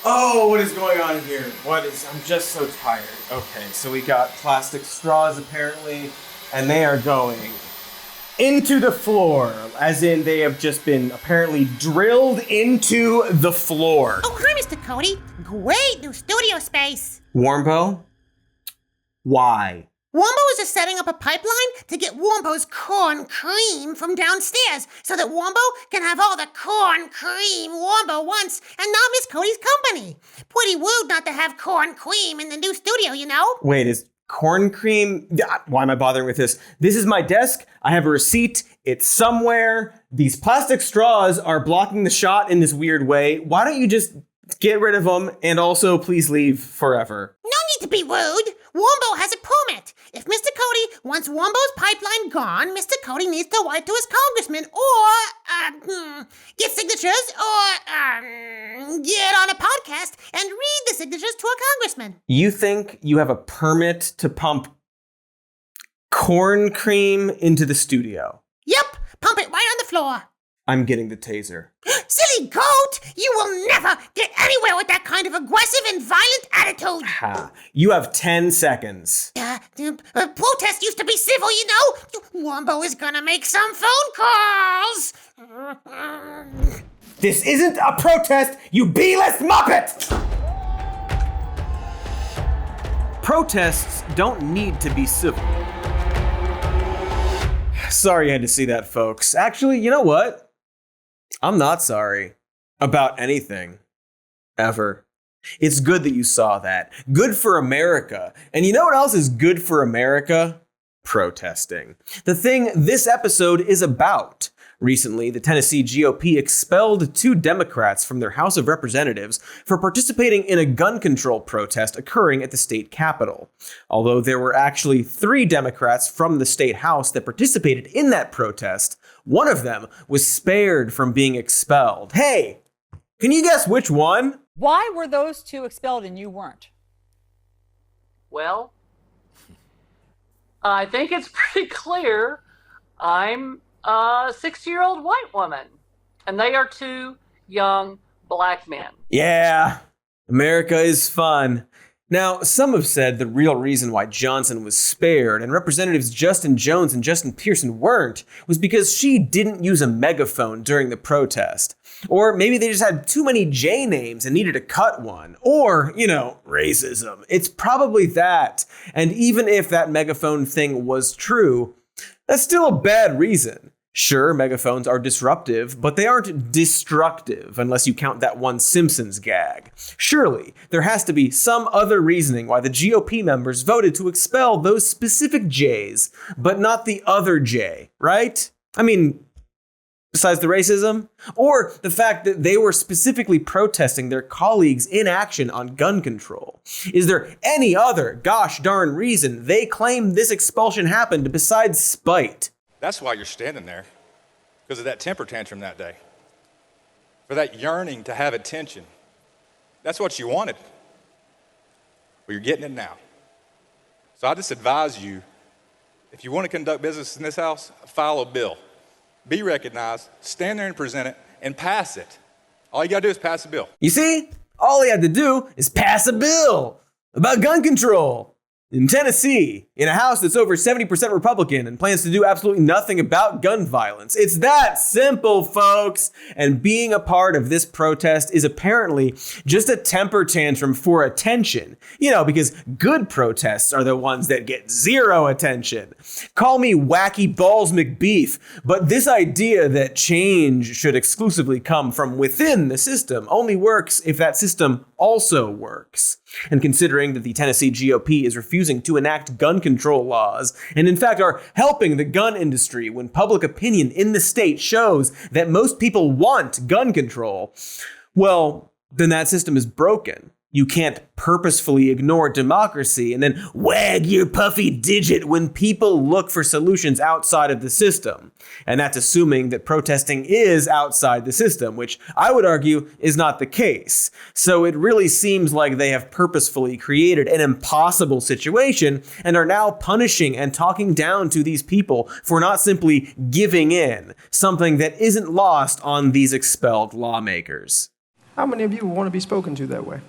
Oh, what is going on here? I'm just so tired. Okay, so we got plastic straws apparently, and they are going into the floor, as in they have just been apparently drilled into the floor. Oh, hi, Mr. Cody. Great new studio space. Warmbo? Why? Wombo is just setting up a pipeline to get Wombo's corn cream from downstairs so that Wombo can have all the corn cream Wombo wants and not miss Cody's company. Pretty rude not to have corn cream in the new studio, you know? Wait, is corn cream? Why am I bothering with this? This is my desk. I have a receipt. It's somewhere. These plastic straws are blocking the shot in this weird way. Why don't you just get rid of them and also please leave forever? No need to be rude. Wombo has a permit. If Mr. Cody wants Wombo's pipeline gone, Mr. Cody needs to write to his congressman or get signatures or get on a podcast and read the signatures to a congressman. You think you have a permit to pump corn cream into the studio? Yep, pump it right on the floor. I'm getting the taser. Silly goat! You will never get anywhere with that kind of aggressive and violent attitude. Ha! You have 10 seconds. Protest used to be civil, you know. Wombo is gonna make some phone calls. This isn't a protest, you B-list muppet! Protests don't need to be civil. Sorry you had to see that, folks. Actually, you know what? I'm not sorry about anything, ever. It's good that you saw that. Good for America. And you know what else is good for America? Protesting. The thing this episode is about. Recently, the Tennessee GOP expelled 2 Democrats from their House of Representatives for participating in a gun control protest occurring at the state capitol. Although there were actually 3 Democrats from the state house that participated in that protest, one of them was spared from being expelled. Hey, can you guess which one? Why were those 2 expelled and you weren't? Well, I think it's pretty clear. I'm a 60-year-old white woman, and they are 2 young black men. Yeah, America is fun. Now, some have said the real reason why Johnson was spared and Representatives Justin Jones and Justin Pearson weren't was because she didn't use a megaphone during the protest. Or maybe they just had too many J names and needed to cut one. Or, racism. It's probably that. And even if that megaphone thing was true, that's still a bad reason. Sure, megaphones are disruptive, but they aren't destructive unless you count that one Simpsons gag. Surely, there has to be some other reasoning why the GOP members voted to expel those specific J's, but not the other J, right? I mean, besides the racism? Or the fact that they were specifically protesting their colleagues' inaction on gun control. Is there any other gosh darn reason they claim this expulsion happened besides spite? That's why you're standing there, because of that temper tantrum that day, for that yearning to have attention. That's what you wanted. Well, you're getting it now. So I just advise you, if you want to conduct business in this house, file a bill. Be recognized, stand there and present it, and pass it. All you got to do is pass a bill. You see? All he had to do is pass a bill about gun control. In Tennessee, in a house that's over 70% Republican and plans to do absolutely nothing about gun violence. It's that simple, folks. And being a part of this protest is apparently just a temper tantrum for attention. Because good protests are the ones that get zero attention. Call me wacky balls McBeef, but this idea that change should exclusively come from within the system only works if that system also works. And considering that the Tennessee GOP is refusing to enact gun control laws, and in fact are helping the gun industry when public opinion in the state shows that most people want gun control, well, then that system is broken. You can't purposefully ignore democracy and then wag your puffy digit when people look for solutions outside of the system. And that's assuming that protesting is outside the system, which I would argue is not the case. So it really seems like they have purposefully created an impossible situation and are now punishing and talking down to these people for not simply giving in, something that isn't lost on these expelled lawmakers. How many of you want to be spoken to that way?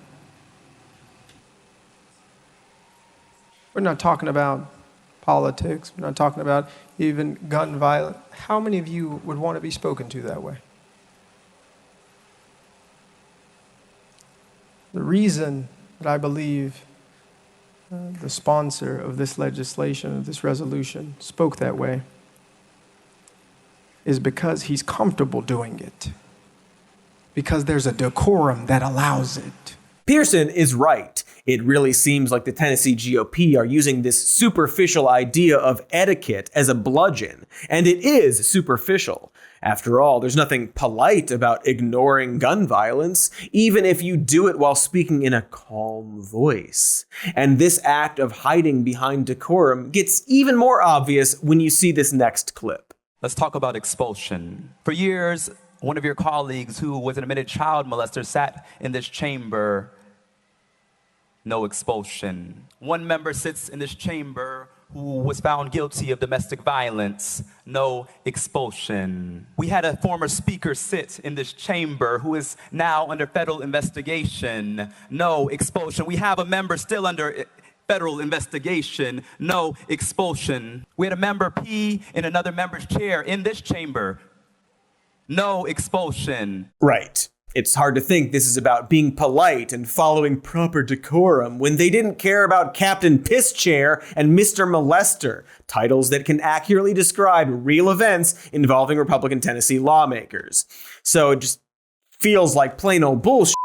We're not talking about politics. We're not talking about even gun violence. How many of you would want to be spoken to that way? The reason that I believe the sponsor of this legislation, of this resolution, spoke that way is because he's comfortable doing it. Because there's a decorum that allows it. Pearson is right. It really seems like the Tennessee GOP are using this superficial idea of etiquette as a bludgeon, and it is superficial. After all, there's nothing polite about ignoring gun violence, even if you do it while speaking in a calm voice. And this act of hiding behind decorum gets even more obvious when you see this next clip. Let's talk about expulsion. For years, one of your colleagues who was an admitted child molester sat in this chamber. No expulsion. One member sits in this chamber who was found guilty of domestic violence. No expulsion. We had a former speaker sit in this chamber who is now under federal investigation. No expulsion. We have a member still under federal investigation. No expulsion. We had a member pee in another member's chair in this chamber. No expulsion. Right. It's hard to think this is about being polite and following proper decorum when they didn't care about Captain Piss Chair and Mr. Molester, titles that can accurately describe real events involving Republican Tennessee lawmakers. So it just feels like plain old bullshit,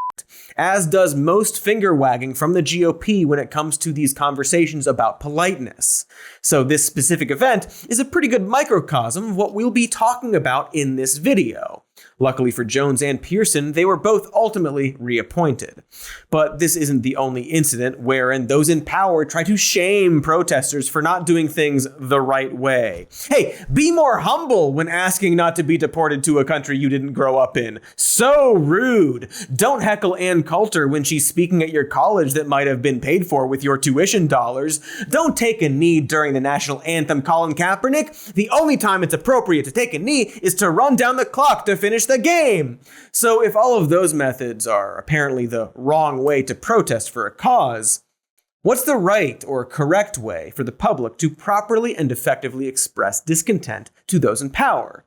as does most finger-wagging from the GOP when it comes to these conversations about politeness. So this specific event is a pretty good microcosm of what we'll be talking about in this video. Luckily for Jones and Pearson, they were both ultimately reappointed. But this isn't the only incident wherein those in power try to shame protesters for not doing things the right way. Hey, be more humble when asking not to be deported to a country you didn't grow up in. So rude. Don't heckle Ann Coulter when she's speaking at your college that might have been paid for with your tuition dollars. Don't take a knee during the national anthem, Colin Kaepernick. The only time it's appropriate to take a knee is to run down the clock to finish the game. So if all of those methods are apparently the wrong way to protest for a cause, what's the right or correct way for the public to properly and effectively express discontent to those in power?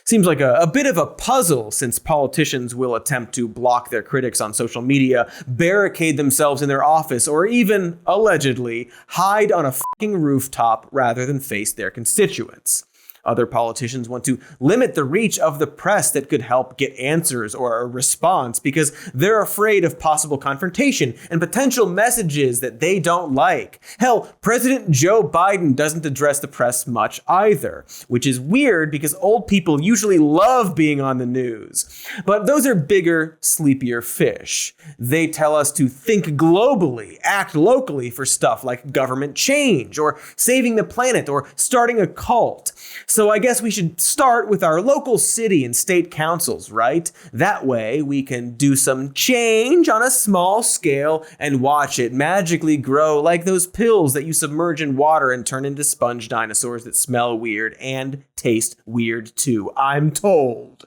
Seems like a bit of a puzzle, since politicians will attempt to block their critics on social media, barricade themselves in their office, or even, allegedly, hide on a fucking rooftop rather than face their constituents. Other politicians want to limit the reach of the press that could help get answers or a response because they're afraid of possible confrontation and potential messages that they don't like. Hell, President Joe Biden doesn't address the press much either, which is weird because old people usually love being on the news. But those are bigger, sleepier fish. They tell us to think globally, act locally for stuff like government change or saving the planet or starting a cult. So I guess we should start with our local city and state councils, right? That way we can do some change on a small scale and watch it magically grow like those pills that you submerge in water and turn into sponge dinosaurs that smell weird and taste weird too, I'm told.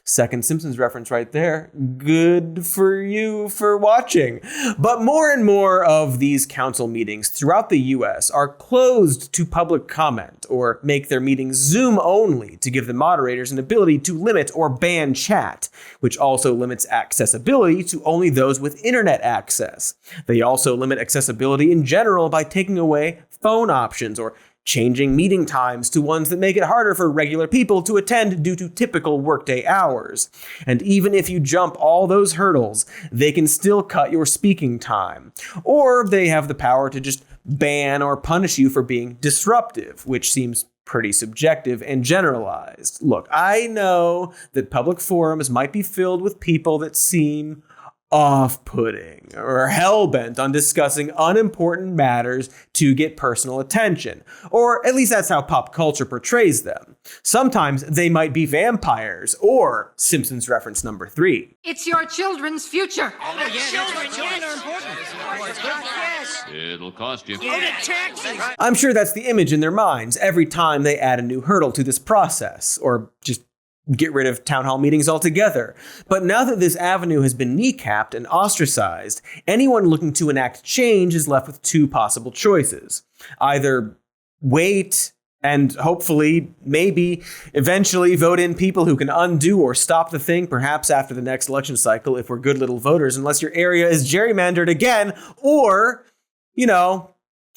Second Simpsons reference right there. Good for you for watching. But more and more of these council meetings throughout the US are closed to public comment or make their meetings Zoom only to give the moderators an ability to limit or ban chat, which also limits accessibility to only those with internet access. They also limit accessibility in general by taking away phone options or changing meeting times to ones that make it harder for regular people to attend due to typical workday hours. And even if you jump all those hurdles, they can still cut your speaking time. Or they have the power to just ban or punish you for being disruptive, which seems pretty subjective and generalized. Look, I know that public forums might be filled with people that seem off-putting or hell-bent on discussing unimportant matters to get personal attention. Or at least that's how pop culture portrays them. Sometimes they might be vampires, or Simpsons reference number 3. It's your children's future. Oh, yeah, children are important. Yes. It'll cost you. Yeah. I'm sure that's the image in their minds every time they add a new hurdle to this process, or just get rid of town hall meetings altogether. But now that this avenue has been kneecapped and ostracized, anyone looking to enact change is left with two possible choices. Either wait and hopefully, maybe, eventually vote in people who can undo or stop the thing, perhaps after the next election cycle if we're good little voters, unless your area is gerrymandered again, or,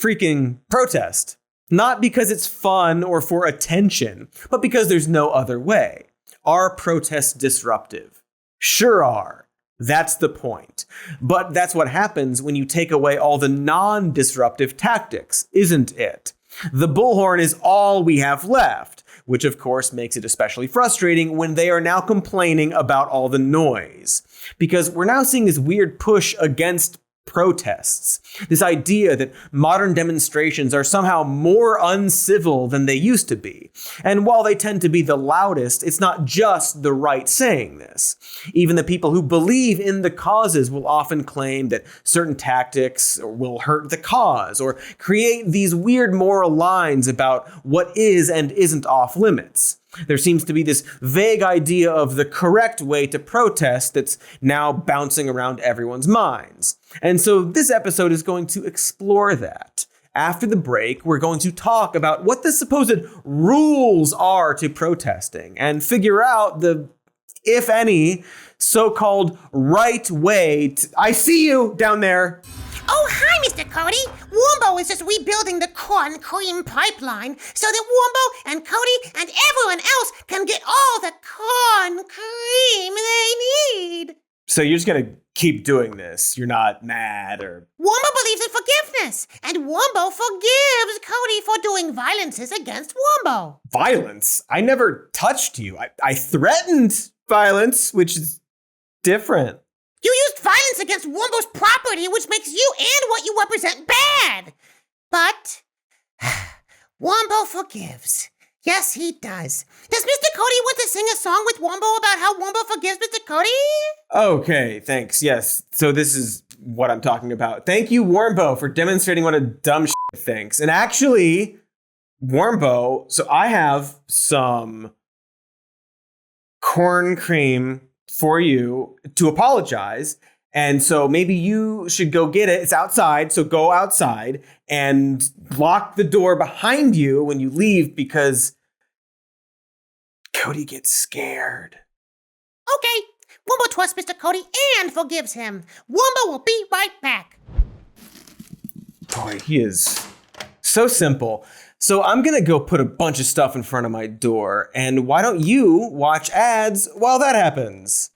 freaking protest. Not because it's fun or for attention, but because there's no other way. Are protests disruptive? Sure are. That's the point. But that's what happens when you take away all the non-disruptive tactics, isn't it? The bullhorn is all we have left, which of course makes it especially frustrating when they are now complaining about all the noise. Because we're now seeing this weird push against protests. This idea that modern demonstrations are somehow more uncivil than they used to be. And while they tend to be the loudest, it's not just the right saying this. Even the people who believe in the causes will often claim that certain tactics will hurt the cause or create these weird moral lines about what is and isn't off limits. There seems to be this vague idea of the correct way to protest that's now bouncing around everyone's minds. And so this episode is going to explore that. After the break, we're going to talk about what the supposed rules are to protesting and figure out the, if any, so-called right way I see you down there. Oh, hi, Mr. Cody. Wombo is just rebuilding the corn cream pipeline so that Wombo and Cody and everyone else can get all the corn cream they need. So you're just going to keep doing this? You're not mad or... Wombo believes in forgiveness, and Wombo forgives Cody for doing violences against Wombo. Violence? I never touched you. I threatened violence, which is different. You used violence against Wombo's property, which makes you and what you represent bad. But Wombo forgives. Yes, he does. Does Mr. Cody want to sing a song with Wombo about how Wombo forgives Mr. Cody? Okay, thanks. Yes. So this is what I'm talking about. Thank you, Wombo, for demonstrating what a dumb shit thinks. And actually, Wombo, so I have some corn cream for you to apologize. And so maybe you should go get it. It's outside. So go outside and lock the door behind you when you leave because Cody gets scared. Okay. Wombo trusts Mr. Cody and forgives him. Wombo will be right back. Boy, he is so simple. So I'm going to go put a bunch of stuff in front of my door. And why don't you watch ads while that happens?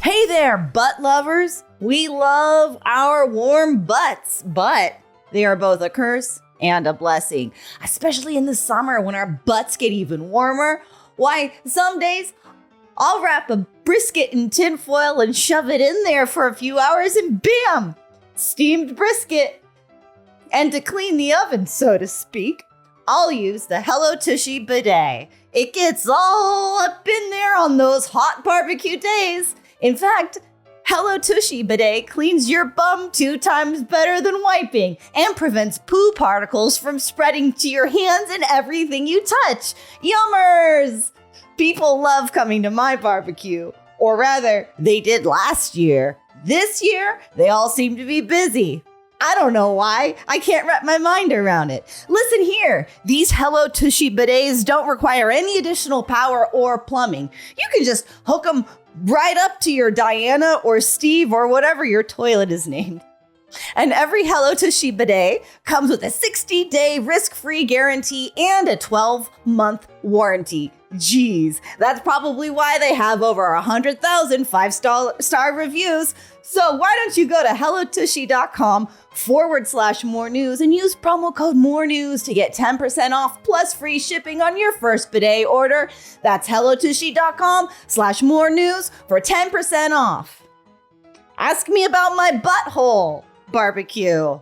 Hey there, butt lovers. We love our warm butts, but they are both a curse and a blessing, especially in the summer when our butts get even warmer. Why, some days I'll wrap a brisket in tinfoil and shove it in there for a few hours and bam, steamed brisket. And to clean the oven, so to speak, I'll use the Hello Tushy bidet. It gets all up in there on those hot barbecue days. In fact, Hello Tushy bidet cleans your bum 2 times better than wiping and prevents poo particles from spreading to your hands and everything you touch. Yummers! People love coming to my barbecue. Or rather, they did last year. This year, they all seem to be busy. I don't know why. I can't wrap my mind around it. Listen here. These Hello Tushy bidets don't require any additional power or plumbing. You can just hook them right up to your Diana or Steve or whatever your toilet is named. And every Hello Tushy bidet comes with a 60-day risk-free guarantee and a 12-month warranty. Geez, that's probably why they have over 100,000 5-star reviews. So why don't you go to hellotushy.com/more news and use promo code more news to get 10% off plus free shipping on your first bidet order. That's hellotushy.com/more news for 10% off. Ask me about my butthole barbecue.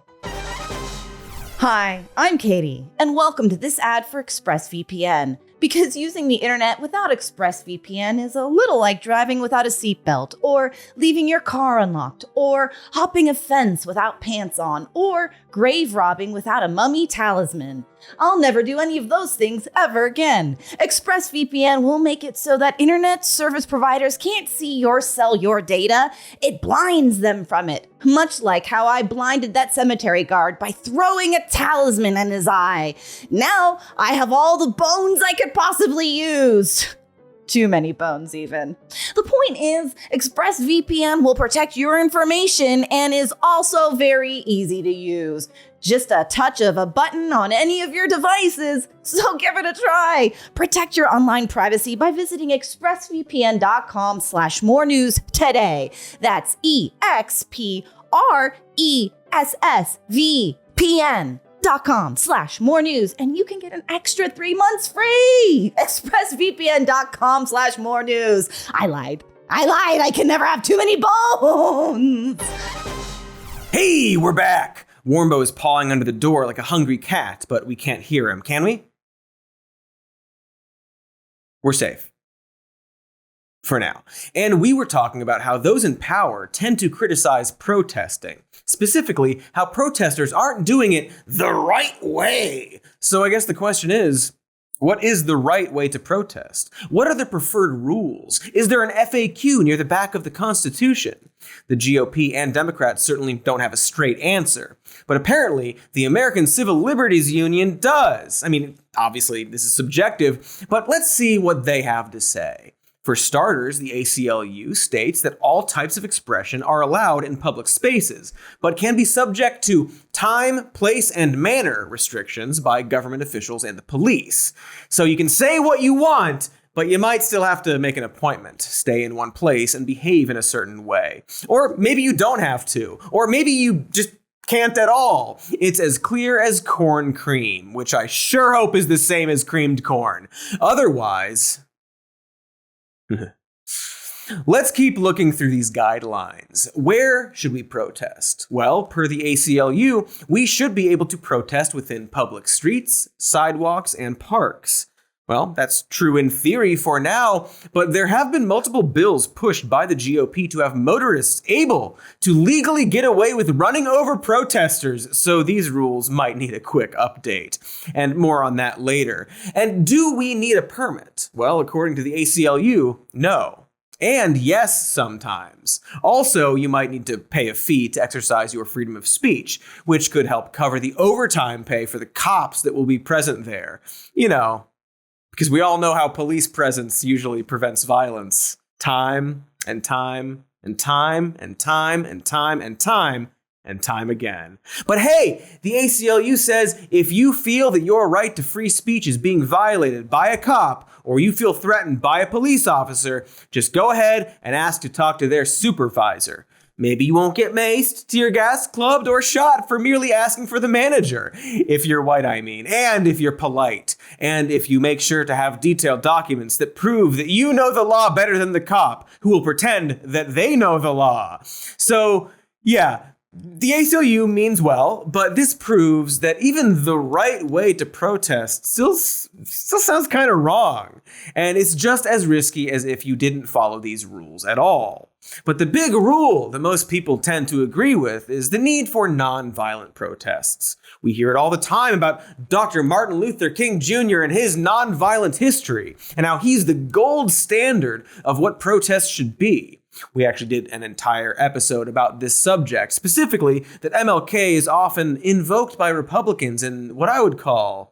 Hi, I'm Katy, and welcome to this ad for ExpressVPN. Because using the internet without ExpressVPN is a little like driving without a seatbelt, or leaving your car unlocked, or hopping a fence without pants on, or grave robbing without a mummy talisman. I'll never do any of those things ever again. ExpressVPN will make it so that internet service providers can't see or sell your data. It blinds them from it, much like how I blinded that cemetery guard by throwing a talisman in his eye. Now I have all the bones I could possibly use. Too many bones, even. The point is, ExpressVPN will protect your information and is also very easy to use. Just a touch of a button on any of your devices, so give it a try. Protect your online privacy by visiting expressvpn.com/more news today. That's EXPRESSVPN.com/more news, and you can get an extra 3 months free. expressvpn.com/more news. I lied. I can never have too many bones. Hey, we're back. Warmbo is pawing under the door like a hungry cat, but we can't hear him, can we? We're safe. For now. And we were talking about how those in power tend to criticize protesting. Specifically, how protesters aren't doing it the right way. So I guess the question is, what is the right way to protest? What are the preferred rules? Is there an FAQ near the back of the Constitution? The GOP and Democrats certainly don't have a straight answer. But apparently, the American Civil Liberties Union does. I mean, obviously, this is subjective, but let's see what they have to say. For starters, the ACLU states that all types of expression are allowed in public spaces, but can be subject to time, place, and manner restrictions by government officials and the police. So you can say what you want, but you might still have to make an appointment, stay in one place, and behave in a certain way. Or maybe you don't have to, or maybe you just can't at all. It's as clear as corn cream, which I sure hope is the same as creamed corn. Otherwise... Let's keep looking through these guidelines. Where should we protest? Well, per the ACLU, we should be able to protest within public streets, sidewalks, and parks. Well, that's true in theory for now, but there have been multiple bills pushed by the GOP to have motorists able to legally get away with running over protesters, so these rules might need a quick update. And more on that later. And do we need a permit? Well, according to the ACLU, no. And yes, sometimes. Also, you might need to pay a fee to exercise your freedom of speech, which could help cover the overtime pay for the cops that will be present there. You know, because we all know how police presence usually prevents violence. Time and time and time and time and time and time and time again. But hey, the ACLU says if you feel that your right to free speech is being violated by a cop, or you feel threatened by a police officer, just go ahead and ask to talk to their supervisor. Maybe you won't get maced, tear gassed, clubbed, or shot for merely asking for the manager. If you're white, I mean. And if you're polite. And if you make sure to have detailed documents that prove that you know the law better than the cop, who will pretend that they know the law. So, yeah, the ACLU means well, but this proves that even the right way to protest still sounds kind of wrong. And it's just as risky as if you didn't follow these rules at all. But the big rule that most people tend to agree with is the need for nonviolent protests. We hear it all the time about Dr. Martin Luther King Jr. and his nonviolent history, and how he's the gold standard of what protests should be. We actually did an entire episode about this subject, specifically that MLK is often invoked by Republicans in what I would call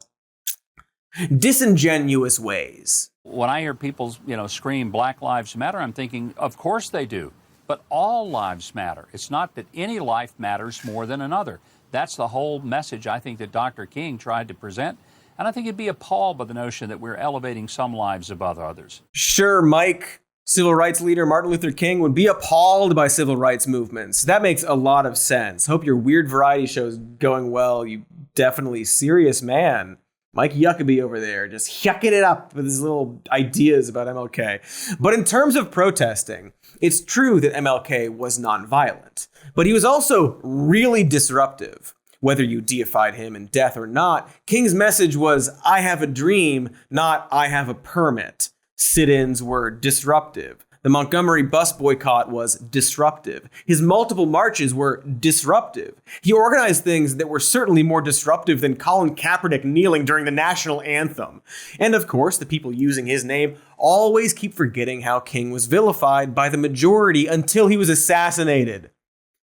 disingenuous ways. When I hear people, scream Black Lives Matter, I'm thinking, of course they do. But all lives matter. It's not that any life matters more than another. That's the whole message I think that Dr. King tried to present. And I think he'd be appalled by the notion that we're elevating some lives above others. Sure, Mike. Civil rights leader Martin Luther King would be appalled by civil rights movements. That makes a lot of sense. Hope your weird variety show's going well, you definitely serious man. Mike Yuckaby over there, just yucking it up with his little ideas about MLK. But in terms of protesting, it's true that MLK was nonviolent, but he was also really disruptive. Whether you deified him in death or not, King's message was, I have a dream, not I have a permit. Sit-ins were disruptive. The Montgomery bus boycott was disruptive. His multiple marches were disruptive. He organized things that were certainly more disruptive than Colin Kaepernick kneeling during the national anthem. And of course, the people using his name always keep forgetting how King was vilified by the majority until he was assassinated.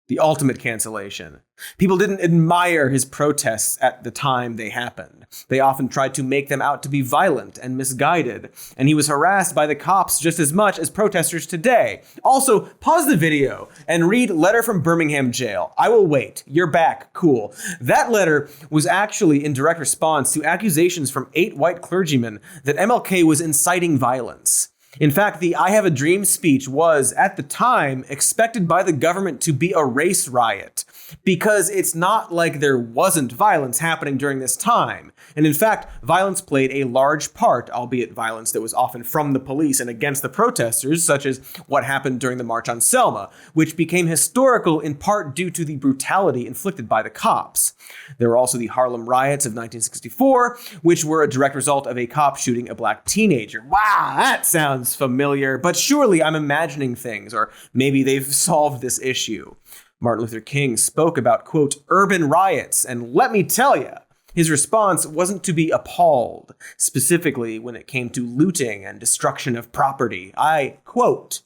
The ultimate cancellation. People didn't admire his protests at the time they happened. They often tried to make them out to be violent and misguided, and he was harassed by the cops just as much as protesters today. Also, pause the video and read Letter from Birmingham Jail. I will wait. You're back. Cool. That letter was actually in direct response to accusations from 8 white clergymen that MLK was inciting violence. In fact, the I Have a Dream speech was, at the time, expected by the government to be a race riot, because it's not like there wasn't violence happening during this time. And in fact, violence played a large part, albeit violence that was often from the police and against the protesters, such as what happened during the March on Selma, which became historical in part due to the brutality inflicted by the cops. There were also the Harlem riots of 1964, which were a direct result of a cop shooting a black teenager. Wow, that sounds familiar, but surely I'm imagining things, or maybe they've solved this issue. Martin Luther King spoke about, quote, urban riots, and let me tell you, his response wasn't to be appalled, specifically when it came to looting and destruction of property. I quote,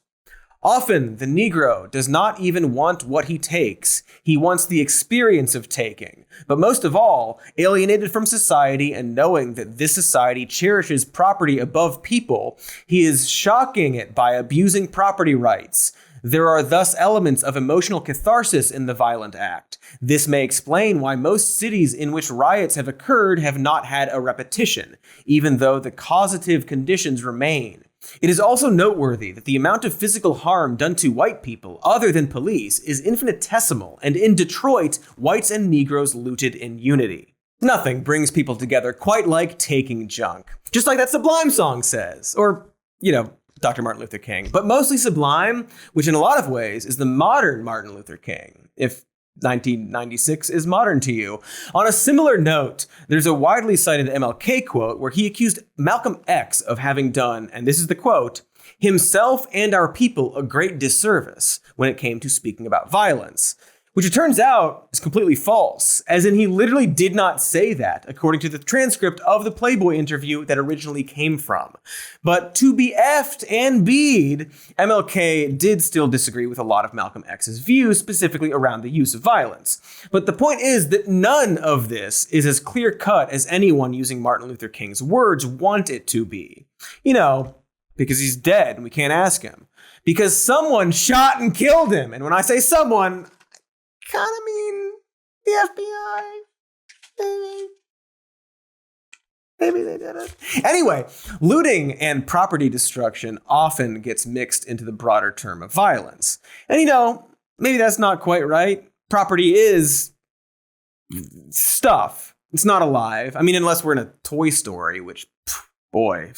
often the Negro does not even want what he takes. He wants the experience of taking. But most of all, alienated from society and knowing that this society cherishes property above people, he is shocking it by abusing property rights. There are thus elements of emotional catharsis in the violent act. This may explain why most cities in which riots have occurred have not had a repetition, even though the causative conditions remain. It is also noteworthy that the amount of physical harm done to white people, other than police, is infinitesimal, and in Detroit, whites and Negroes looted in unity. Nothing brings people together quite like taking junk. Just like that Sublime song says. Or, Dr. Martin Luther King. But mostly Sublime, which in a lot of ways is the modern Martin Luther King, if 1996 is modern to you. On a similar note, there's a widely cited MLK quote where he accused Malcolm X of having done, and this is the quote, himself and our people a great disservice when it came to speaking about violence. Which it turns out is completely false, as in he literally did not say that, according to the transcript of the Playboy interview that originally came from. But to be effed and beed, MLK did still disagree with a lot of Malcolm X's views, specifically around the use of violence. But the point is that none of this is as clear-cut as anyone using Martin Luther King's words want it to be. Because he's dead and we can't ask him. Because someone shot and killed him. And when I say someone, kind of mean the FBI. Maybe they did it. Anyway, looting and property destruction often gets mixed into the broader term of violence. And maybe that's not quite right. Property is stuff. It's not alive. I mean, unless we're in a Toy Story, which, boy,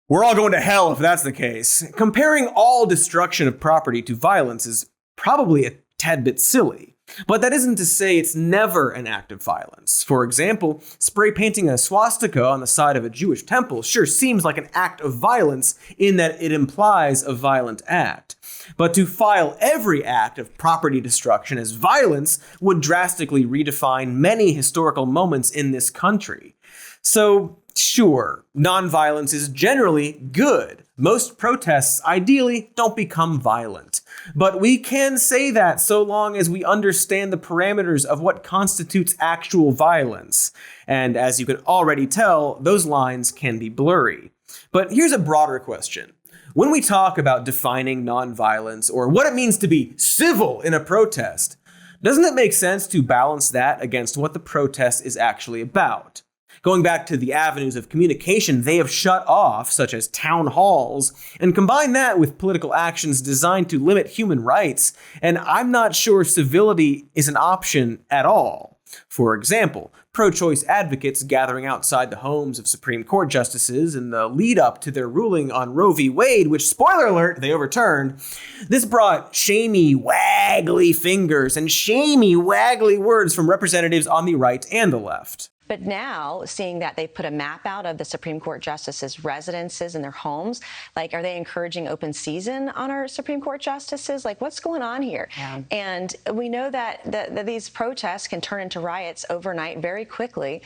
we're all going to hell if that's the case. Comparing all destruction of property to violence is probably a tad bit silly. But that isn't to say it's never an act of violence. For example, spray painting a swastika on the side of a Jewish temple sure seems like an act of violence in that it implies a violent act. But to file every act of property destruction as violence would drastically redefine many historical moments in this country. So, sure, nonviolence is generally good. Most protests, ideally, don't become violent. But we can say that so long as we understand the parameters of what constitutes actual violence. And as you can already tell, those lines can be blurry. But here's a broader question. When we talk about defining nonviolence or what it means to be civil in a protest, doesn't it make sense to balance that against what the protest is actually about? Going back to the avenues of communication they have shut off, such as town halls, and combine that with political actions designed to limit human rights, and I'm not sure civility is an option at all. For example, pro-choice advocates gathering outside the homes of Supreme Court justices in the lead-up to their ruling on Roe v. Wade, which, spoiler alert, they overturned. This brought shamey, waggly fingers and shamey, waggly words from representatives on the right and the left. But now, seeing that they've put a map out of the Supreme Court justices' residences and their homes, like, are they encouraging open season on our Supreme Court justices? Like, what's going on here? Yeah. And we know that these protests can turn into riots overnight very quickly.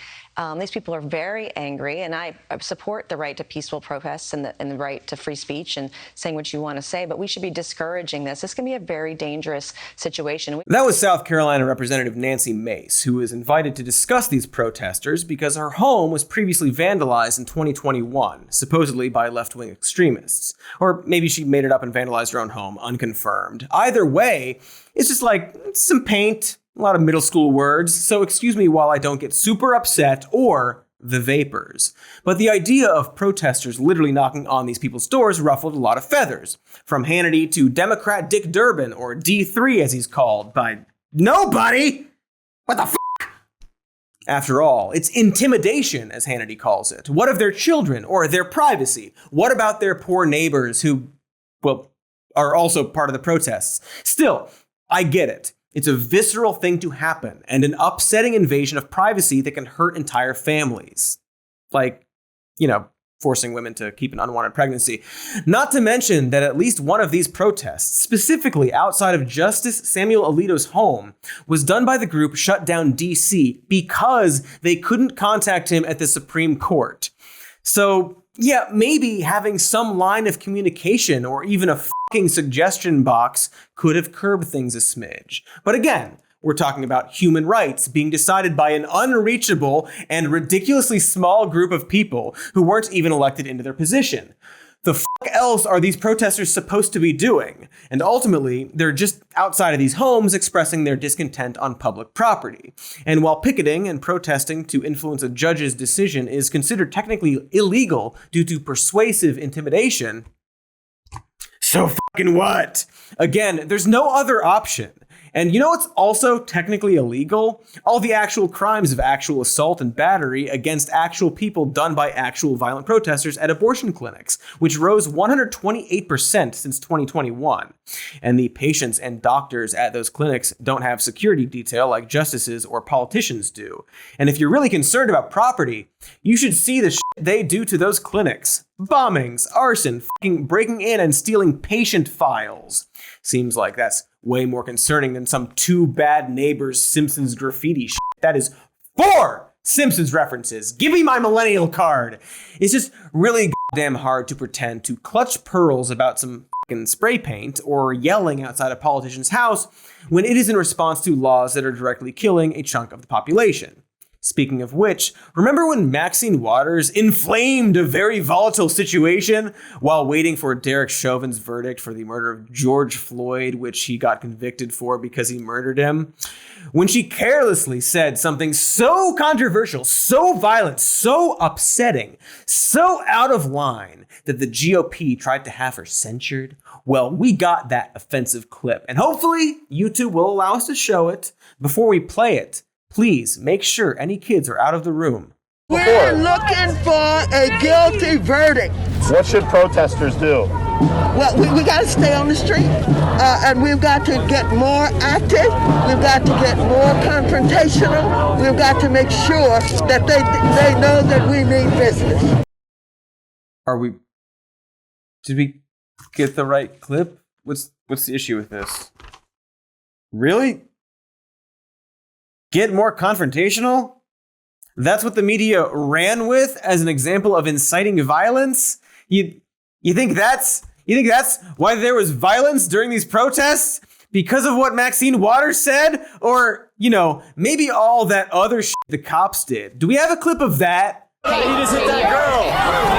These people are very angry, and I support the right to peaceful protests and the right to free speech and saying what you want to say, but we should be discouraging this. This can be a very dangerous situation. That was South Carolina Representative Nancy Mace, who was invited to discuss these protesters because her home was previously vandalized in 2021, supposedly by left-wing extremists. Or maybe she made it up and vandalized her own home, unconfirmed. Either way, it's just like some paint, a lot of middle school words, so excuse me while I don't get super upset or the vapors. But the idea of protesters literally knocking on these people's doors ruffled a lot of feathers. From Hannity to Democrat Dick Durbin, or D3 as he's called by nobody. What the f***? After all, it's intimidation, as Hannity calls it. What of their children or their privacy? What about their poor neighbors who, well, are also part of the protests? Still, I get it. It's a visceral thing to happen and an upsetting invasion of privacy that can hurt entire families. Like, forcing women to keep an unwanted pregnancy. Not to mention that at least one of these protests, specifically outside of Justice Samuel Alito's home, was done by the group Shut Down DC because they couldn't contact him at the Supreme Court. So, yeah, maybe having some line of communication or even a fucking suggestion box could have curbed things a smidge. But again, we're talking about human rights being decided by an unreachable and ridiculously small group of people who weren't even elected into their position. The fuck else are these protesters supposed to be doing? And ultimately, they're just outside of these homes expressing their discontent on public property. And while picketing and protesting to influence a judge's decision is considered technically illegal due to persuasive intimidation, so fucking what? Again, there's no other option. And you know what's also technically illegal? All the actual crimes of actual assault and battery against actual people done by actual violent protesters at abortion clinics, which rose 128% since 2021. And the patients and doctors at those clinics don't have security detail like justices or politicians do. And if you're really concerned about property, you should see the shit they do to those clinics. Bombings, arson, fucking breaking in and stealing patient files. Seems like that's way more concerning than some two bad neighbors Simpsons graffiti shit. That is 4 Simpsons references. Give me my millennial card. It's just really goddamn hard to pretend to clutch pearls about some fucking spray paint or yelling outside a politician's house when it is in response to laws that are directly killing a chunk of the population. Speaking of which, remember when Maxine Waters inflamed a very volatile situation while waiting for Derek Chauvin's verdict for the murder of George Floyd, which he got convicted for because he murdered him? When she carelessly said something so controversial, so violent, so upsetting, so out of line that the GOP tried to have her censured? Well, we got that offensive clip, and hopefully YouTube will allow us to show it. Before we play it, please make sure any kids are out of the room. We're looking for a guilty verdict. What should protesters do? Well, we got to stay on the street, and we've got to get more active. We've got to get more confrontational. We've got to make sure that they know that we mean business. Did we get the right clip? What's the issue with this? Really? Get more confrontational? That's what the media ran with as an example of inciting violence? You think that's why there was violence during these protests? Because of what Maxine Waters said? Or, maybe all that other shit the cops did. Do we have a clip of that? Hey, you just hit that girl.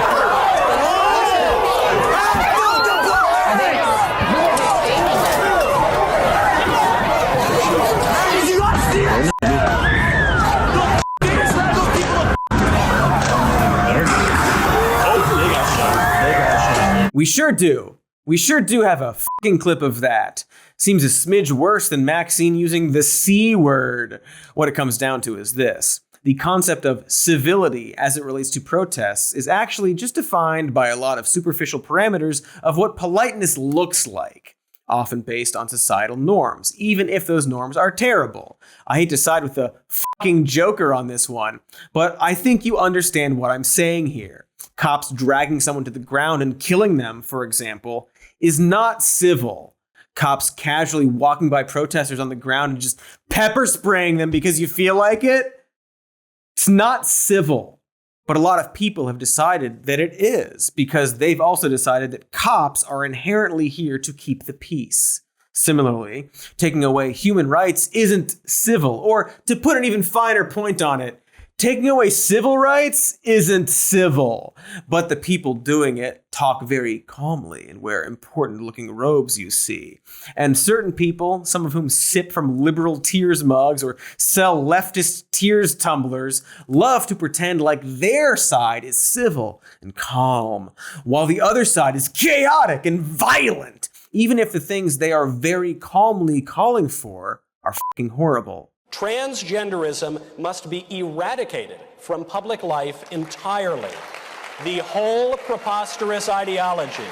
We sure do. We sure do have a fucking clip of that. Seems a smidge worse than Maxine using the C word. What it comes down to is this. The concept of civility as it relates to protests is actually just defined by a lot of superficial parameters of what politeness looks like. often based on societal norms, even if those norms are terrible. I hate to side with the fucking Joker on this one, but I think you understand what I'm saying here. Cops dragging someone to the ground and killing them, for example, is not civil. Cops casually walking by protesters on the ground and just pepper spraying them because you feel like it, it's not civil. But a lot of people have decided that it is, because they've also decided that cops are inherently here to keep the peace. Similarly, taking away human rights isn't civil, or to put an even finer point on it, taking away civil rights isn't civil. But the people doing it talk very calmly and wear important-looking robes, you see. And certain people, some of whom sip from liberal tears mugs or sell leftist tears tumblers, love to pretend like their side is civil and calm, while the other side is chaotic and violent, even if the things they are very calmly calling for are fucking horrible. Transgenderism must be eradicated from public life entirely. The whole preposterous ideology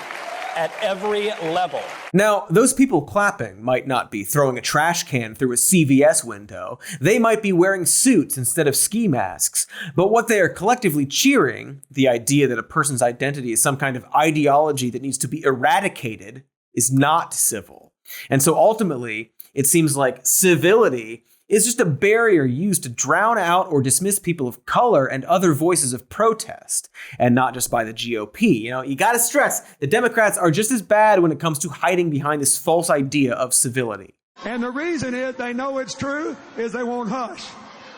at every level. Now, those people clapping might not be throwing a trash can through a CVS window. They might be wearing suits instead of ski masks. But what they are collectively cheering, the idea that a person's identity is some kind of ideology that needs to be eradicated, is not civil. And so ultimately, it seems like civility is just a barrier used to drown out or dismiss people of color and other voices of protest, and not just by the GOP. You gotta stress, the Democrats are just as bad when it comes to hiding behind this false idea of civility. And the reason is they know it's true is they won't hush.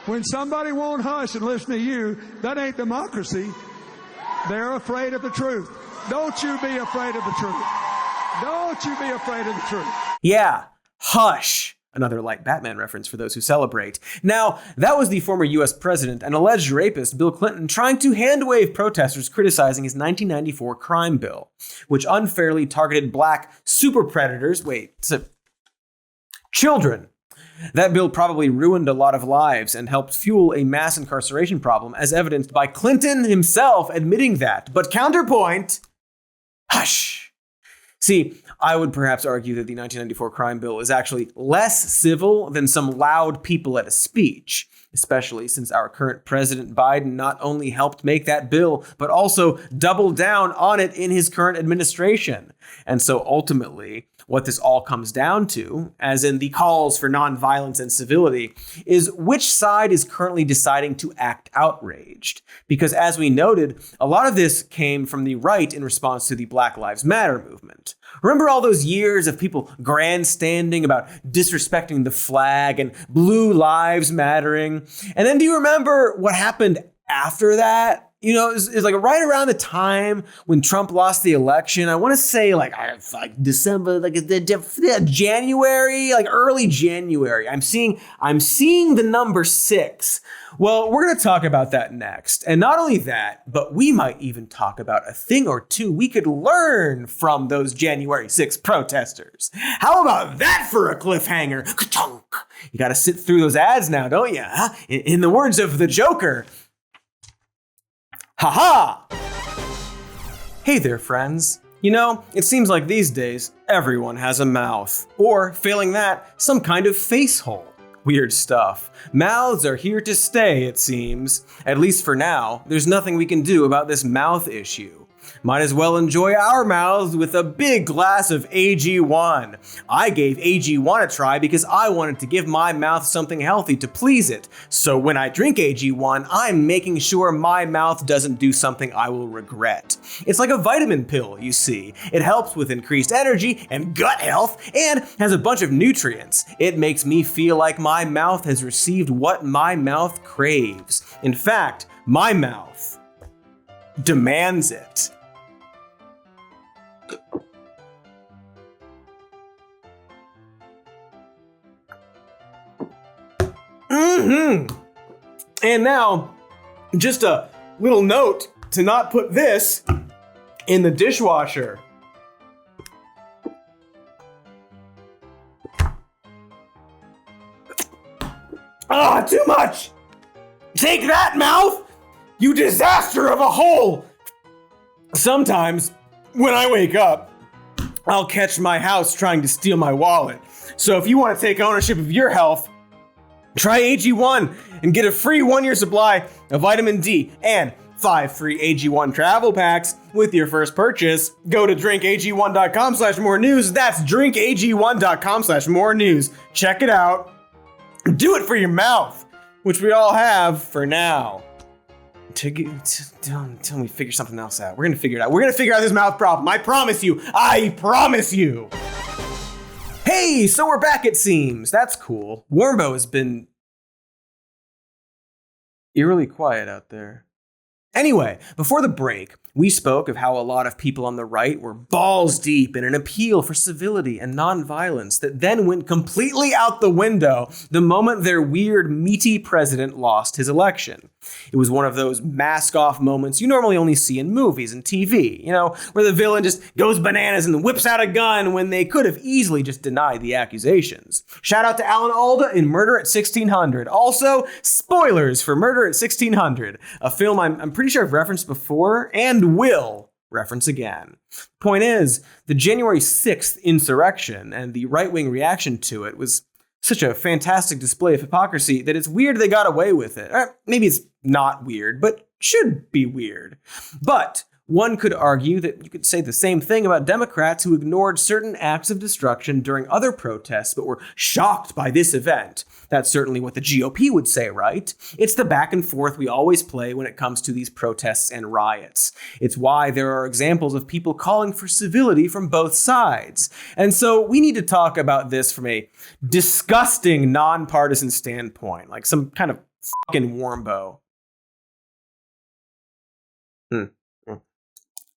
When somebody won't hush and listen to you, that ain't democracy. They're afraid of the truth. Don't you be afraid of the truth. Don't you be afraid of the truth. Yeah, hush. Another light Batman reference for those who celebrate. Now, that was the former US president and alleged rapist Bill Clinton trying to handwave protesters criticizing his 1994 crime bill, which unfairly targeted black super predators. Children. That bill probably ruined a lot of lives and helped fuel a mass incarceration problem, as evidenced by Clinton himself admitting that. But counterpoint, hush. See, I would perhaps argue that the 1994 crime bill is actually less civil than some loud people at a speech, especially since our current President Biden not only helped make that bill, but also doubled down on it in his current administration. And so ultimately, what this all comes down to, as in the calls for nonviolence and civility, is which side is currently deciding to act outraged. Because as we noted, a lot of this came from the right in response to the Black Lives Matter movement. Remember all those years of people grandstanding about disrespecting the flag and blue lives mattering? And then do you remember what happened after that? It was like right around the time when Trump lost the election. I want to say like December, January, like early January. I'm seeing the number 6. Well, we're going to talk about that next. And not only that, but we might even talk about a thing or two we could learn from those January 6th protesters. How about that for a cliffhanger? Ka-chunk. You got to sit through those ads now, don't you? Huh? In the words of the Joker, ha-ha! Hey there, friends. It seems like these days, everyone has a mouth. Or, failing that, some kind of face hole. Weird stuff. Mouths are here to stay, it seems. At least for now, there's nothing we can do about this mouth issue. Might as well enjoy our mouths with a big glass of AG1. I gave AG1 a try because I wanted to give my mouth something healthy to please it. So when I drink AG1, I'm making sure my mouth doesn't do something I will regret. It's like a vitamin pill, you see. It helps with increased energy and gut health and has a bunch of nutrients. It makes me feel like my mouth has received what my mouth craves. In fact, my mouth demands it. And now, just a little note to not put this in the dishwasher. Too much! Take that, mouth! You disaster of a hole! Sometimes, when I wake up, I'll catch my house trying to steal my wallet. So if you want to take ownership of your health, try AG1 and get a free 1-year supply of vitamin D and 5 free AG1 travel packs with your first purchase. Go to drinkag1.com/more news. That's drinkag1.com/more news. Check it out. Do it for your mouth, which we all have for now. Until we figure something else out. We're gonna figure it out. We're gonna figure out this mouth problem. I promise you. I promise you. Hey, so we're back, it seems. That's cool. Warmbo has been eerily quiet out there. Anyway, before the break, we spoke of how a lot of people on the right were balls deep in an appeal for civility and nonviolence that then went completely out the window the moment their weird, meaty president lost his election. It was one of those mask-off moments you normally only see in movies and TV, where the villain just goes bananas and whips out a gun when they could have easily just denied the accusations. Shout out to Alan Alda in Murder at 1600. Also, spoilers for Murder at 1600, a film I'm pretty sure I've referenced before and will reference again. Point is, the January 6th insurrection and the right-wing reaction to it was such a fantastic display of hypocrisy that it's weird they got away with it. Or maybe it's not weird, but should be weird. But one could argue that you could say the same thing about Democrats who ignored certain acts of destruction during other protests but were shocked by this event. That's certainly what the GOP would say, right? It's the back and forth we always play when it comes to these protests and riots. It's why there are examples of people calling for civility from both sides. And so we need to talk about this from a disgusting, nonpartisan standpoint, like some kind of fucking Warmbo.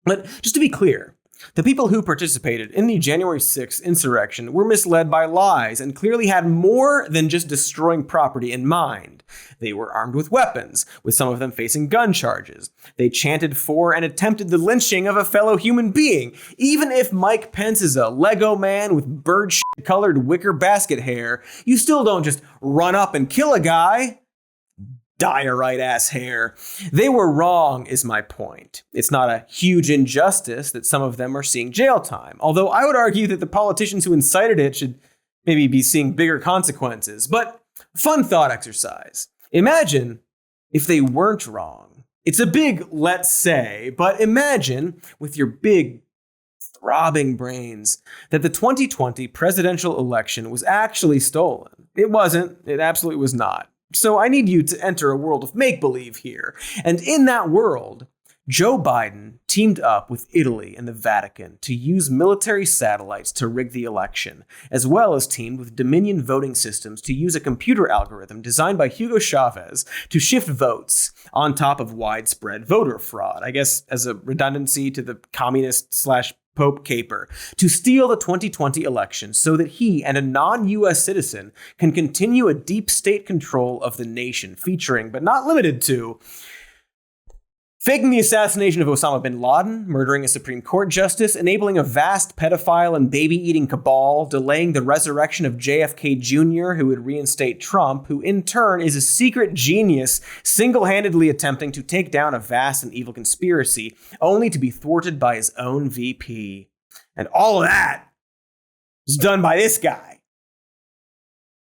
But just to be clear, the people who participated in the January 6th insurrection were misled by lies and clearly had more than just destroying property in mind. They were armed with weapons, with some of them facing gun charges. They chanted for and attempted the lynching of a fellow human being. Even if Mike Pence is a Lego man with bird shit-colored wicker basket hair, you still don't just run up and kill a guy. Diorite-ass hair. They were wrong, is my point. It's not a huge injustice that some of them are seeing jail time, although I would argue that the politicians who incited it should maybe be seeing bigger consequences. But fun thought exercise. Imagine if they weren't wrong. It's a big let's say, but imagine with your big throbbing brains that the 2020 presidential election was actually stolen. It wasn't. It absolutely was not. So I need you to enter a world of make-believe here. And in that world, Joe Biden teamed up with Italy and the Vatican to use military satellites to rig the election, as well as teamed with Dominion voting systems to use a computer algorithm designed by Hugo Chavez to shift votes on top of widespread voter fraud, I guess as a redundancy to the communist/Pope caper, to steal the 2020 election so that he and a non-US citizen can continue a deep state control of the nation, featuring, but not limited to, faking the assassination of Osama bin Laden, murdering a Supreme Court justice, enabling a vast pedophile and baby-eating cabal, delaying the resurrection of JFK Jr., who would reinstate Trump, who in turn is a secret genius, single-handedly attempting to take down a vast and evil conspiracy, only to be thwarted by his own VP. And all of that was done by this guy.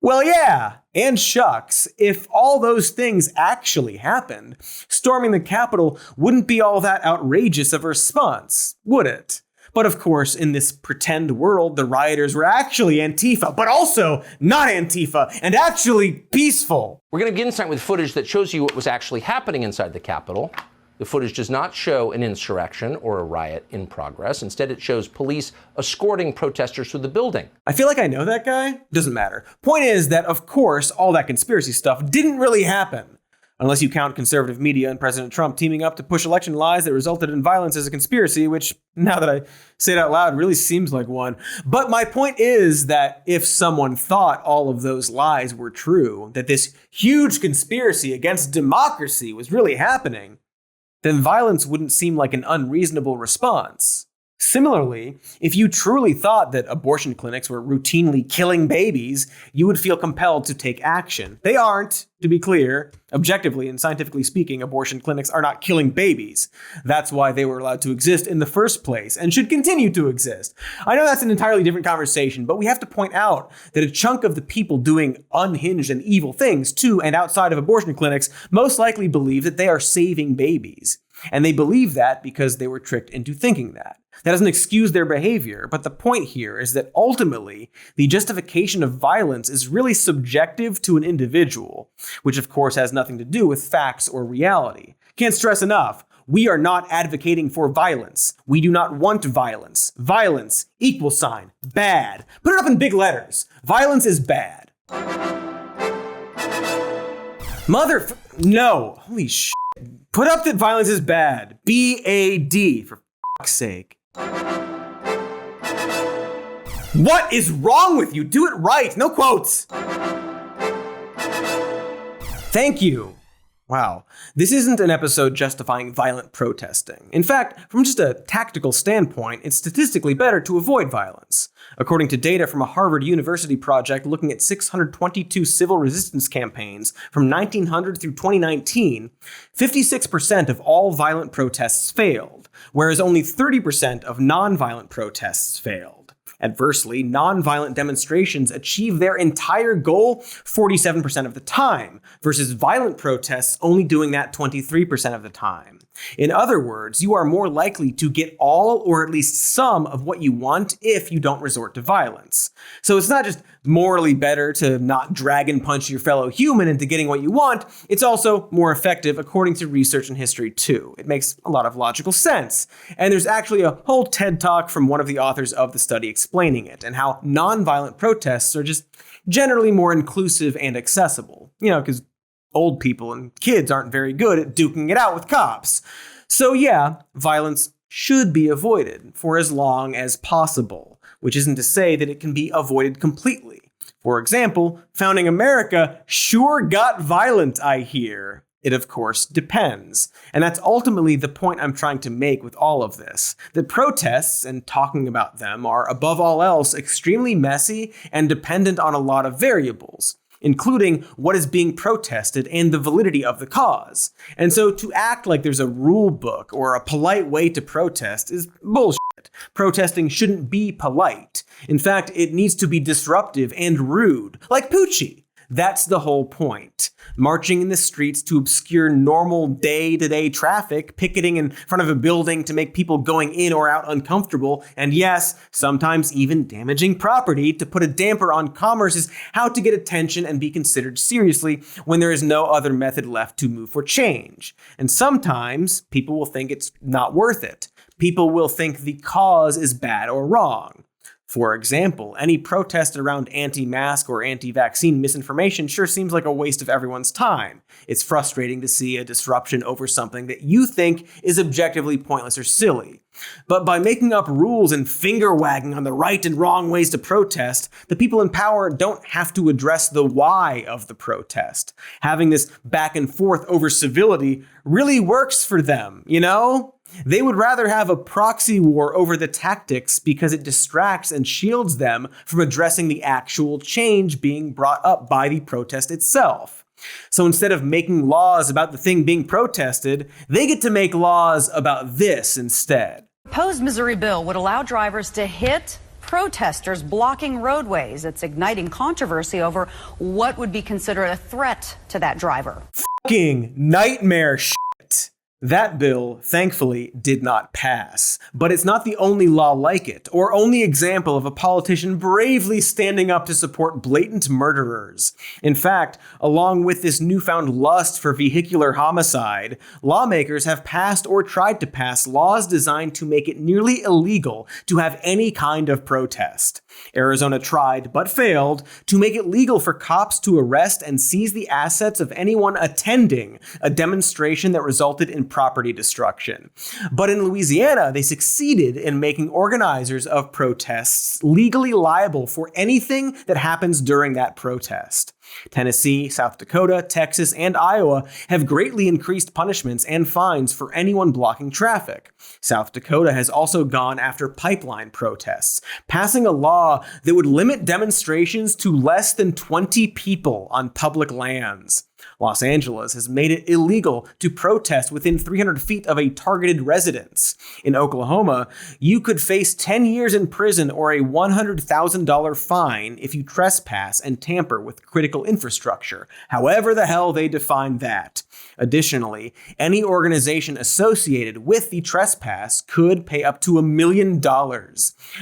Well, yeah, and shucks, if all those things actually happened, storming the Capitol wouldn't be all that outrageous of a response, would it? But of course, in this pretend world, the rioters were actually Antifa, but also not Antifa, and actually peaceful. We're going to get insight with footage that shows you what was actually happening inside the Capitol. The footage does not show an insurrection or a riot in progress. Instead, it shows police escorting protesters through the building. I feel like I know that guy. Doesn't matter. Point is that, of course, all that conspiracy stuff didn't really happen. Unless you count conservative media and President Trump teaming up to push election lies that resulted in violence as a conspiracy, which, now that I say it out loud, really seems like one. But my point is that if someone thought all of those lies were true, that this huge conspiracy against democracy was really happening, then violence wouldn't seem like an unreasonable response. Similarly, if you truly thought that abortion clinics were routinely killing babies, you would feel compelled to take action. They aren't, to be clear. Objectively and scientifically speaking, abortion clinics are not killing babies. That's why they were allowed to exist in the first place and should continue to exist. I know that's an entirely different conversation, but we have to point out that a chunk of the people doing unhinged and evil things to and outside of abortion clinics most likely believe that they are saving babies. And they believe that because they were tricked into thinking that. That doesn't excuse their behavior, but the point here is that ultimately, the justification of violence is really subjective to an individual, which of course has nothing to do with facts or reality. Can't stress enough, we are not advocating for violence. We do not want violence. Violence, bad. Put it up in big letters. Violence is bad. No. Holy shit. Put up that violence is bad. B-A-D, for fuck's sake. What is wrong with you? Do it right. No quotes. Thank you. Wow. This isn't an episode justifying violent protesting. In fact, from just a tactical standpoint, it's statistically better to avoid violence. According to data from a Harvard University project looking at 622 civil resistance campaigns from 1900 through 2019, 56% of all violent protests failed, whereas only 30% of nonviolent protests failed. Adversely, nonviolent demonstrations achieve their entire goal 47% of the time, versus violent protests only doing that 23% of the time. In other words, you are more likely to get all or at least some of what you want if you don't resort to violence. So it's not just morally better to not dragon punch your fellow human into getting what you want, it's also more effective according to research and history too. It makes a lot of logical sense. And there's actually a whole TED Talk from one of the authors of the study explaining it and how nonviolent protests are just generally more inclusive and accessible. Because old people and kids aren't very good at duking it out with cops. So yeah, violence should be avoided for as long as possible, which isn't to say that it can be avoided completely. For example, founding America sure got violent, I hear. It of course depends. And that's ultimately the point I'm trying to make with all of this. That protests and talking about them are above all else extremely messy and dependent on a lot of variables, including what is being protested and the validity of the cause. And so to act like there's a rule book or a polite way to protest is bullshit. Protesting shouldn't be polite. In fact, it needs to be disruptive and rude, like Poochie. That's the whole point. Marching in the streets to obscure normal day-to-day traffic, picketing in front of a building to make people going in or out uncomfortable, and yes, sometimes even damaging property to put a damper on commerce is how to get attention and be considered seriously when there is no other method left to move for change. And sometimes people will think it's not worth it. People will think the cause is bad or wrong. For example, any protest around anti-mask or anti-vaccine misinformation sure seems like a waste of everyone's time. It's frustrating to see a disruption over something that you think is objectively pointless or silly. But by making up rules and finger-wagging on the right and wrong ways to protest, the people in power don't have to address the why of the protest. Having this back and forth over civility really works for them, you know? They would rather have a proxy war over the tactics because it distracts and shields them from addressing the actual change being brought up by the protest itself. So instead of making laws about the thing being protested, they get to make laws about this instead. The proposed Missouri bill would allow drivers to hit protesters blocking roadways. It's igniting controversy over what would be considered a threat to that driver. Fucking nightmare shit. That bill, thankfully, did not pass. But it's not the only law like it, or only example of a politician bravely standing up to support blatant murderers. In fact, along with this newfound lust for vehicular homicide, lawmakers have passed or tried to pass laws designed to make it nearly illegal to have any kind of protest. Arizona tried, but failed, to make it legal for cops to arrest and seize the assets of anyone attending a demonstration that resulted in and property destruction. But in Louisiana, they succeeded in making organizers of protests legally liable for anything that happens during that protest. Tennessee, South Dakota, Texas, and Iowa have greatly increased punishments and fines for anyone blocking traffic. South Dakota has also gone after pipeline protests, passing a law that would limit demonstrations to less than 20 people on public lands. Los Angeles has made it illegal to protest within 300 feet of a targeted residence. In Oklahoma, you could face 10 years in prison or a $100,000 fine if you trespass and tamper with critical infrastructure, however the hell they define that. Additionally, any organization associated with the trespass could pay up to $1 million.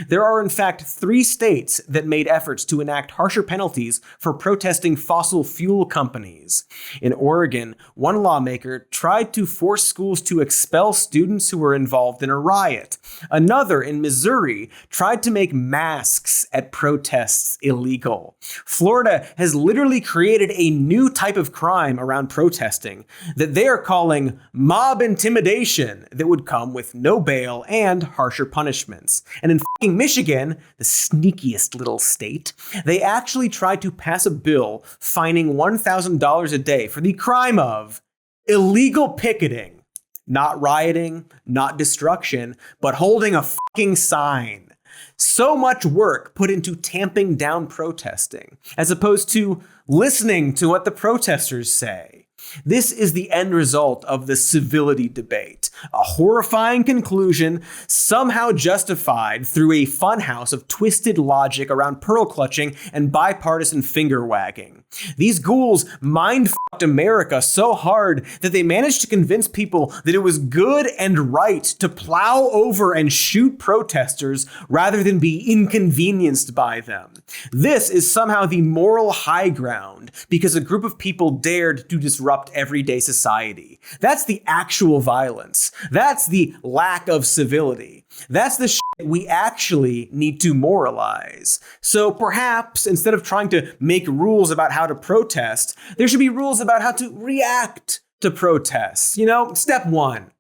There are in fact 3 states that made efforts to enact harsher penalties for protesting fossil fuel companies. In Oregon, one lawmaker tried to force schools to expel students who were involved in a riot. Another in Missouri tried to make masks at protests illegal. Florida has literally created a new type of crime around protesting that they are calling mob intimidation that would come with no bail and harsher punishments. And in fucking Michigan, the sneakiest little state, they actually tried to pass a bill fining $1,000 a day for the crime of illegal picketing. Not rioting, not destruction, but holding a fucking sign. So much work put into tamping down protesting, as opposed to listening to what the protesters say. This is the end result of the civility debate, a horrifying conclusion somehow justified through a funhouse of twisted logic around pearl clutching and bipartisan finger wagging. These ghouls mind-fucked America so hard that they managed to convince people that it was good and right to plow over and shoot protesters rather than be inconvenienced by them. This is somehow the moral high ground because a group of people dared to disrupt everyday society. That's the actual violence. That's the lack of civility. That's the shit we actually need to moralize. So perhaps instead of trying to make rules about how to protest, there should be rules about how to react to protests. You know, step 1.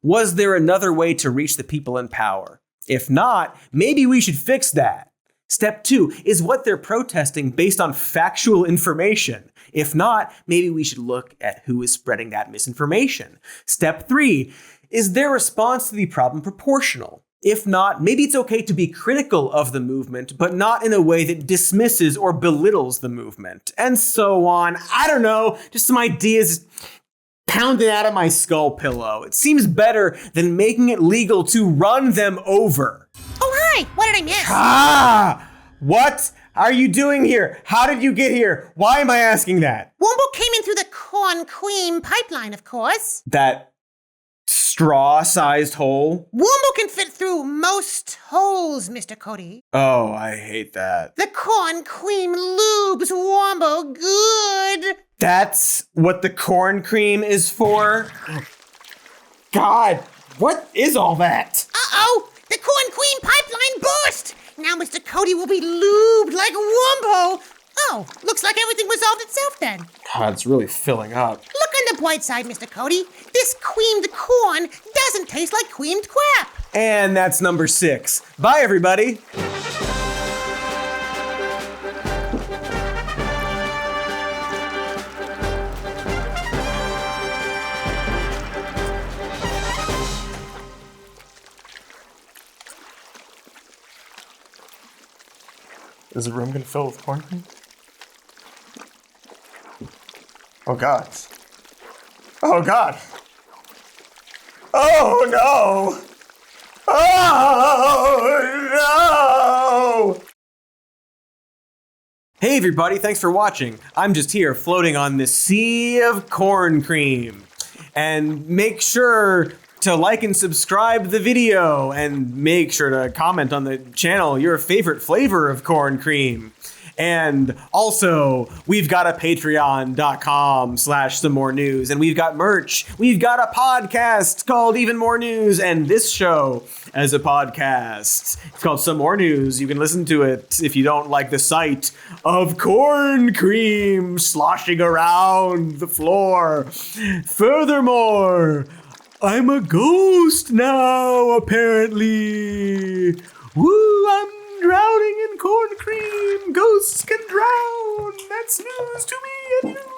Was there another way to reach the people in power? If not, maybe we should fix that. Step 2, is what they're protesting based on factual information? If not, maybe we should look at who is spreading that misinformation. Step 3, is their response to the problem proportional? If not, maybe it's okay to be critical of the movement, but not in a way that dismisses or belittles the movement. And so on. I don't know, just some ideas pounded out of my skull pillow. It seems better than making it legal to run them over. Oh, hi! What did I miss? What are you doing here? How did you get here? Why am I asking that? Wombo came in through the corn cream pipeline, of course. That straw-sized hole? Wombo can fit through most holes, Mr. Cody. Oh, I hate that. The corn cream lubes Wombo good. That's what the corn cream is for? God, what is all that? Uh-oh! The corn cream pipeline burst! Now Mr. Cody will be lubed like Wombo. Oh, looks like everything resolved itself then. God, it's really filling up. Look on the bright side, Mr. Cody. This creamed corn doesn't taste like creamed crap. And that's number 6. Bye, everybody. Is the room gonna fill with corn cream? Oh God. Oh God. Oh no. Oh no. Hey everybody, thanks for watching. I'm just here floating on this sea of corn cream. And make sure to like and subscribe the video, and make sure to comment on the channel your favorite flavor of corn cream. And also, we've got a patreon.com/some more news, and we've got merch. We've got a podcast called Even More News, and this show as a podcast. It's called Some More News. You can listen to it if you don't like the sight of corn cream sloshing around the floor. Furthermore, I'm a ghost now, apparently. Woo, I'm drowning in corn cream. Ghosts can drown. That's news to me and you.